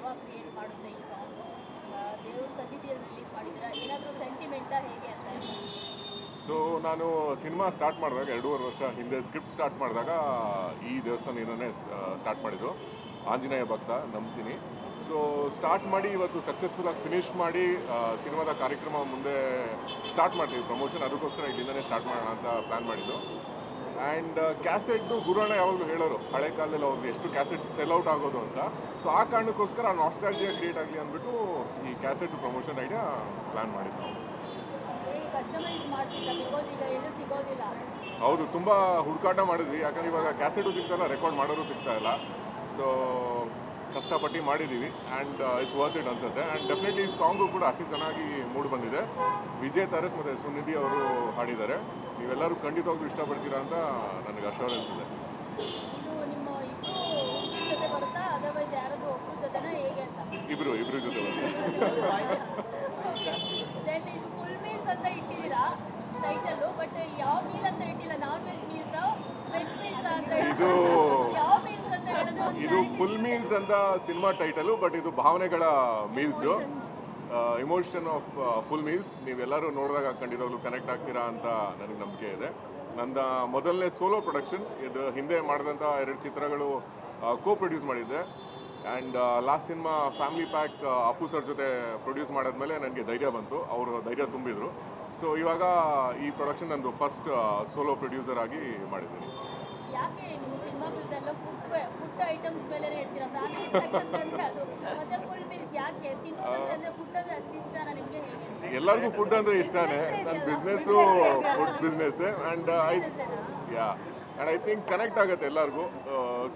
ಹವಾ ಕ್ರಿಯೇಟ್ ಮಾಡುತ್ತೆ ಈ ಸಾಂಗ್. ದೇವ್ರ ಸನ್ನಿಧಿಯಲ್ಲಿ ರಿಲೀಸ್ ಮಾಡಿದ್ದೀರಾ, ಏನಾದರೂ ಸೆಂಟಿಮೆಂಟಾ ಹೇಗೆ ಅಂತ? ಸೊ ನಾನು ಸಿನಿಮಾ ಸ್ಟಾರ್ಟ್ ಮಾಡಿದಾಗ 2.5 ವರ್ಷ ಹಿಂದೆ ಸ್ಕ್ರಿಪ್ಟ್ ಸ್ಟಾರ್ಟ್ ಮಾಡಿದಾಗ ಈ ದೇವಸ್ಥಾನ ಏನನ್ನೇ ಸ್ಟಾರ್ಟ್ ಮಾಡಿದ್ದು. ಆಂಜನೇಯ ಭಕ್ತ ನಂಬ್ತೀನಿ. ಸೊ ಸ್ಟಾರ್ಟ್ ಮಾಡಿ ಇವತ್ತು ಸಕ್ಸಸ್ಫುಲ್ಲಾಗಿ ಫಿನಿಷ್ ಮಾಡಿ ಸಿನಿಮಾದ ಕಾರ್ಯಕ್ರಮ ಮುಂದೆ ಸ್ಟಾರ್ಟ್ ಮಾಡ್ತೀವಿ ಪ್ರಮೋಷನ್. ಅದಕ್ಕೋಸ್ಕರ ಇಲ್ಲಿಂದನೇ ಸ್ಟಾರ್ಟ್ ಮಾಡೋಣ ಅಂತ ಪ್ಲ್ಯಾನ್ ಮಾಡಿದ್ದು. ಆ್ಯಂಡ್ ಕ್ಯಾಸೆಟ್ದು ಗುರುವಣ್ಣ ಯಾವಾಗಲೂ ಹೇಳೋರು ಹಳೆ ಕಾಲದಲ್ಲಿ ಅವ್ರಿಗೆ ಎಷ್ಟು ಕ್ಯಾಸೆಟ್ ಸೆಲ್ ಔಟ್ ಆಗೋದು ಅಂತ. ಸೊ ಆ ಕಾರಣಕ್ಕೋಸ್ಕರ ನಾಸ್ಟಾಲ್ಜಿಯಾ ಕ್ರಿಯೇಟ್ ಆಗಲಿ ಅಂದ್ಬಿಟ್ಟು ಈ ಕ್ಯಾಸೆಟ್ ಪ್ರಮೋಷನ್ ಐಡಿಯಾ ಪ್ಲ್ಯಾನ್ ಮಾಡಿದ್ದು ನಾವು. ಕಸ್ಟಮೈಸ್ ಮಾಡ್ತಿಲ್ಲ ಬಿಕಾಸ್ ಈಗ ಎಲ್ಲೂ ಸಿಗೋದಿಲ್ಲ. ಹೌದು, ತುಂಬ ಹುಡುಕಾಟ ಮಾಡಿದ್ವಿ. ಯಾಕಂದ್ರೆ ಇವಾಗ ಕ್ಯಾಸೆಟು ಸಿಗ್ತಾಯಿಲ್ಲ, ರೆಕಾರ್ಡ್ ಮಾಡೋರು ಸಿಗ್ತಾ ಇಲ್ಲ. ಸೊ ಕಷ್ಟಪಟ್ಟು ಮಾಡಿದ್ದೀವಿ ಆ್ಯಂಡ್ ಇಟ್ಸ್ ವರ್ತ್ ಇಟ್ ಅನ್ಸುತ್ತೆ. ಆ್ಯಂಡ್ ಡೆಫಿನೆಟ್ಲಿ ಸಾಂಗು ಕೂಡ ಅಷ್ಟೇ ಚೆನ್ನಾಗಿ ಮೂಡ್ ಬಂದಿದೆ. ವಿಜಯ್ ತಾರಸ್ ಮತ್ತು ಸುನಿಧಿ ಅವರು ಹಾಡಿದ್ದಾರೆ. ನೀವೆಲ್ಲರೂ ಖಂಡಿತವಾಗ್ಲೂ ಇಷ್ಟಪಡ್ತೀರಾ ಅಂತ ನನಗೆ ಅಶ್ಯೂರೆನ್ಸ್ ಇದೆ. ಇದು ನಿಮ್ಮ ಇಬ್ಬರು ಜೊತೆ ಬರುತ್ತಾ ಅದರ್ವೈಸ್ ಯಾರಾದರೂ ಒಬ್ಬರ ಜೊತೆನ ಹೇಗೆ ಅಂತ? ಇಬ್ಬರು ಜೊತೆ ಬರುತ್ತೆ. ದೆನ್ ಇದು ಫುಲ್ ಮೀಲ್ಸ್ ಅಂತ ಇಟ್ಟಿದ್ದೀರಾ ಟೈಟಲ್ಲು, ಬಟ್ ಯಾವ ಮೀಲ್ ಅಂತ ಇಟ್ಟಿಲ್ಲ. Non veg meals, veg meals ಅಂತ ಇದು ಯಾವ ಮೀಲ್ಸ್ ಅಂತ ಹೇಳಿದ್ರೆ ಇದು ಫುಲ್ ಮೀಲ್ಸ್ ಅಂತ ಸಿನಿಮಾ ಟೈಟಲು, ಬಟ್ ಇದು ಭಾವನೆಗಳ meals, emotion of full meals. ನೀವೆಲ್ಲರೂ ನೋಡಿದಾಗ ಖಂಡಿತವಾಗ್ಲೂ ಕನೆಕ್ಟ್ ಆಗ್ತೀರಾ ಅಂತ ನನಗೆ ನಂಬಿಕೆ ಇದೆ. ನನ್ನ ಮೊದಲನೇ ಸೋಲೋ ಪ್ರೊಡಕ್ಷನ್ ಇದು. ಹಿಂದೆ ಮಾಡಿದಂಥ 2 ಚಿತ್ರಗಳು ಕೋ ಪ್ರೊಡ್ಯೂಸ್ ಮಾಡಿದ್ದೆ. And last cinema family pack Appu sir ಜೊತೆ ಪ್ರೊಡ್ಯೂಸ್ ಮಾಡಿದ್ಮೇಲೆ ನನಗೆ ಧೈರ್ಯ ಬಂತು, ಅವರು ಧೈರ್ಯ ತುಂಬಿದರು. ಸೊ ಇವಾಗ ಈ ಪ್ರೊಡಕ್ಷನ್ ನಂದು ಫಸ್ಟ್ ಸೋಲೋ ಪ್ರೊಡ್ಯೂಸರ್ ಆಗಿ ಮಾಡಿದ್ದೀನಿ. ಯಾಕೆ ನಿಮ್ಮ ಸಿನಿಮಾಗಳದೆಲ್ಲ ಫುಡ್ ಐಟಮ್ಸ್ ಮೇಲೆ ಇರ್ತೀರಾ? ಫ್ಯಾಮಿಲಿ ಅದು ಮತ್ತೆ ಫುಲ್ ಮೀಲ್ಸ್ ಯಾಕೆ ತಿನ್ನೋದಂದ್ರೆ ಫುಡ್ ಅಂದರೆ ಅಷ್ಟು ಇಷ್ಟನ ನಿಮಗೆ ಹೇಗೆ? ಎಲ್ಲರಿಗೂ ಫುಡ್ ಅಂದರೆ ಇಷ್ಟನೇ. ನನ್ನ ಬಿಸ್ನೆಸ್ಸು ಫುಡ್ ಬಿಸ್ನೆಸ್ಸೇ. ಆ್ಯಂಡ್ ಐ ಥಿಂಕ್ ಕನೆಕ್ಟ್ ಆಗುತ್ತೆ ಎಲ್ಲರಿಗೂ.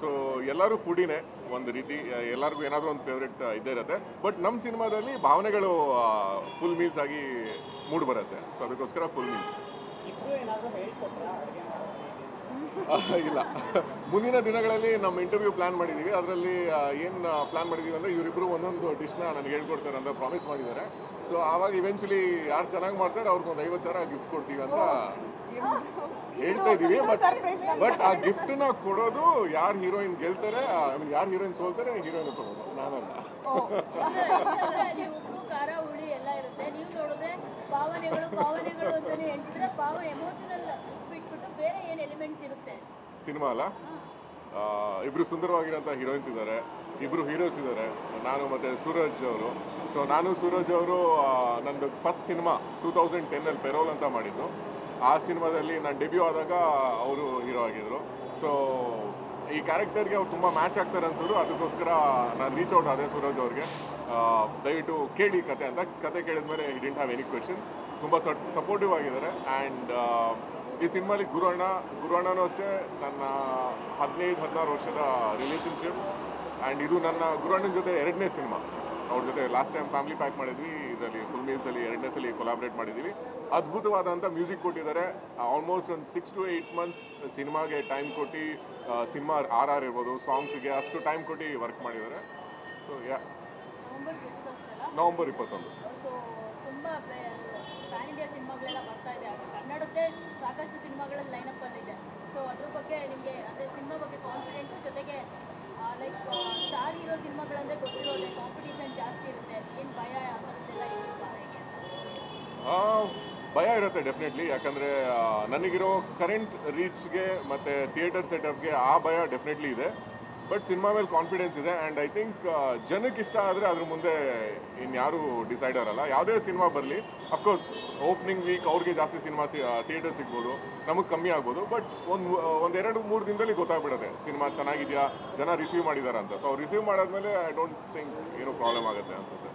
ಸೊ ಎಲ್ಲರೂ ಫುಡಿನೇ ಒಂದು ರೀತಿ, ಎಲ್ಲರಿಗೂ ಏನಾದರೂ ಒಂದು ಫೇವ್ರೆಟ್ ಇದ್ದೇ ಇರುತ್ತೆ. ಬಟ್ ನಮ್ಮ ಸಿನಿಮಾದಲ್ಲಿ ಭಾವನೆಗಳು ಫುಲ್ ಮೀಲ್ಸ್ ಆಗಿ ಮೂಡ್ ಬರುತ್ತೆ. ಸೊ ಅದಕ್ಕೋಸ್ಕರ ಫುಲ್ ಮೀಲ್ಸ್. ಇಲ್ಲ, ಮುಂದಿನ ದಿನಗಳಲ್ಲಿ ನಮ್ಮ ಇಂಟರ್ವ್ಯೂ ಪ್ಲ್ಯಾನ್ ಮಾಡಿದ್ದೀವಿ. ಅದರಲ್ಲಿ ಏನು ಪ್ಲ್ಯಾನ್ ಮಾಡಿದ್ದೀವಿ ಅಂದರೆ ಇವರಿಬ್ಬರು ಒಂದೊಂದು ಡಿಶ್ನ ನನಗೆ ಹೇಳ್ಕೊಡ್ತಾರೆ ಅಂತ ಪ್ರಾಮಿಸ್ ಮಾಡಿದ್ದಾರೆ. ಸೊ ಆವಾಗ ಇವೆಂಚುಲಿ ಯಾರು ಚೆನ್ನಾಗಿ ಮಾಡ್ತಾರೆ ಅವ್ರಿಗೊಂದು 50,000 ಗಿಫ್ಟ್ ಕೊಡ್ತೀವಿ ಅಂತ ಹೇಳ್ತಾ ಇದ್ದೀವಿ. ಬಟ್ ಆ ಗಿಫ್ಟನ್ನ ಕೊಡೋದು ಯಾರು ಹೀರೋಯಿನ್ ಗೆಲ್ತಾರೆ, ಯಾರು ಹೀರೋಯಿನ್ ಸೋಲ್ತಾರೆ ಹೀರೋಯಿನ್ ಕೊಡೋದು, ನಾನಲ್ಲ. ಅಲ್ಲಿ ಉಪ್ಪು ಖಾರ ಹುಳಿ ಎಲ್ಲ ಇರುತ್ತೆ. ನೀವು ನೋಡಿದ್ರೆ ಭಾವನೆಗಳು ಅಂತಾನೆ ಹೇಳ್ತಿದ್ರೆ ಎಮೋಷನಲ್ ಬಿಟ್ಬಿಟ್ಟು ಬೇರೆ ಏನು ಎಲಿಮೆಂಟ್ಸ್ ಇರುತ್ತೆ ಸಿನಿಮಾ ಅಲ್ಲ? ಇಬ್ಬರು ಸುಂದರವಾಗಿರೋಂಥ ಹೀರೋಯಿನ್ಸ್ ಇದ್ದಾರೆ, ಇಬ್ಬರು ಹೀರೋಸ್ ಇದ್ದಾರೆ, ನಾನು ಮತ್ತು ಸೂರಜ್ ಅವರು. ಸೊ ನಾನು ಸೂರಜ್ ಅವರು ನಂದು ಫಸ್ಟ್ ಸಿನಿಮಾ 2010 ಪೆರೋಲ್ ಅಂತ ಮಾಡಿದ್ದು. ಆ ಸಿನಿಮಾದಲ್ಲಿ ನಾನು ಡೆಬ್ಯೂ ಆದಾಗ ಅವರು ಹೀರೋ ಆಗಿದ್ದರು. ಸೊ ಈ ಕ್ಯಾರೆಕ್ಟರ್ಗೆ ಅವ್ರು ತುಂಬ ಮ್ಯಾಚ್ ಆಗ್ತಾರೆ ಅನ್ಸೋದು. ಅದಕ್ಕೋಸ್ಕರ ನಾನು ರೀಚ್ ಔಟ್ ಆದೆ ಸೂರಜ್ ಅವ್ರಿಗೆ. ದಯವಿಟ್ಟು ಕೇಳಿ ಕತೆ ಅಂತ. ಕತೆ ಕೇಳಿದ್ಮೇಲೆ ಈ ಡಿಂಟ್ ಹ್ಯಾವ್ ಎನಿ ಕ್ವೆಶನ್ಸ್. ತುಂಬ ಸಪೋರ್ಟಿವ್ ಆಗಿದ್ದಾರೆ. ಆ್ಯಂಡ್ ಈ ಸಿನಿಮಾಲಿ ಗುರುವಣ್ಣನೂ ಅಷ್ಟೇ ನನ್ನ 15-16 ವರ್ಷದ ರಿಲೇಷನ್ಶಿಪ್. ಆ್ಯಂಡ್ ಇದು ನನ್ನ ಗುರುವಣ್ಣನ ಜೊತೆ 2ನೇ ಸಿನಿಮಾ. ಅವ್ರ ಜೊತೆ ಲಾಸ್ಟ್ ಟೈಮ್ ಫ್ಯಾಮಿಲಿ ಪ್ಯಾಕ್ ಮಾಡಿದ್ವಿ, ಇದರಲ್ಲಿ ಫುಲ್ ಮೀಲ್ಸಲ್ಲಿ 2ನೇ ಸಲ ಕೊಲಾಬ್ರೇಟ್ ಮಾಡಿದ್ದೀವಿ. ಅದ್ಭುತವಾದಂಥ ಮ್ಯೂಸಿಕ್ ಕೊಟ್ಟಿದ್ದಾರೆ. ಆಲ್ಮೋಸ್ಟ್ ಒಂದು 6 to 8 months ಸಿನಿಮಾಗೆ ಟೈಮ್ ಕೊಟ್ಟು, ಸಿನಿಮಾ RR ಇರ್ಬೋದು, ಸಾಂಗ್ಸಿಗೆ ಅಷ್ಟು ಟೈಮ್ ಕೊಟ್ಟು ವರ್ಕ್ ಮಾಡಿದ್ದಾರೆ. So November 21. ಸೊ ತುಂಬ ಪ್ಯಾನ್ ಇಂಡಿಯಾ ಸಿನಿಮಾಗಳೆಲ್ಲ ಬರ್ತಾ ಇದೆ. ಕನ್ನಡದ್ದೇ ಸಾಕಷ್ಟು ಸಿನಿಮಾಗಳಲ್ಲಿ ಲೈನಪ್ಪಲ್ಲಿದೆ. ಸೊ ಅದ್ರ ಬಗ್ಗೆ ನಿಮಗೆ ಅಂದರೆ ಸಿನಿಮಾ ಬಗ್ಗೆ ಕಾನ್ಫಿಡೆಂಟು, ಜೊತೆಗೆ ಲೈಕ್ ಸ್ಟಾರ್ ಹೀರೋ ಸಿನಿಮಾಗಳಂದರೆ ಗೊತ್ತಿರೋದೆ ಕಾಂಪಿಟೇಷನ್ ಜಾಸ್ತಿ ಇರುತ್ತೆ. ಏನು ಭಯ ಅದರದ್ದೆಲ್ಲ ಇರುತ್ತಾ ಹೇಗೆ? ಭಯ ಇರುತ್ತೆ ಡೆಫಿನೆಟ್ಲಿ. ಯಾಕಂದರೆ ನನಗಿರೋ ಕರೆಂಟ್ ರೀಚ್ಗೆ ಮತ್ತು ಥಿಯೇಟರ್ ಸೆಟಪ್ಗೆ ಆ ಭಯ ಡೆಫಿನೆಟ್ಲಿ ಇದೆ. ಬಟ್ ಸಿನಿಮಾ ಮೇಲೆ ಕಾನ್ಫಿಡೆನ್ಸ್ ಇದೆ. ಆ್ಯಂಡ್ ಐ ಥಿಂಕ್ ಜನಕ್ಕೆ ಇಷ್ಟ ಆದರೆ ಅದ್ರ ಮುಂದೆ ಇನ್ಯಾರೂ ಡಿಸೈಡರ್ ಅಲ್ಲ. ಯಾವುದೇ ಸಿನಿಮಾ ಬರಲಿ, ಅಫ್ಕೋರ್ಸ್ ಓಪನಿಂಗ್ ವೀಕ್ ಅವ್ರಿಗೆ ಜಾಸ್ತಿ ಸಿನಿಮಾ ಥಿಯೇಟರ್ ಸಿಗ್ಬೋದು, ನಮಗೆ ಕಮ್ಮಿ ಆಗ್ಬೋದು. ಬಟ್ ಒಂದು 2-3 ದಿನದಲ್ಲಿ ಗೊತ್ತಾಗ್ಬಿಡುತ್ತೆ ಸಿನಿಮಾ ಚೆನ್ನಾಗಿದೆಯಾ, ಜನ ರಿಸೀವ್ ಮಾಡಿದ್ದಾರೆ ಅಂತ. ಸೊ ಅವ್ರು ರಿಸೀವ್ ಮಾಡಾದ್ಮೇಲೆ ಐ ಡೋಂಟ್ ಥಿಂಕ್ ಏನೂ ಪ್ರಾಬ್ಲಮ್ ಆಗುತ್ತೆ ಅನ್ಸುತ್ತೆ.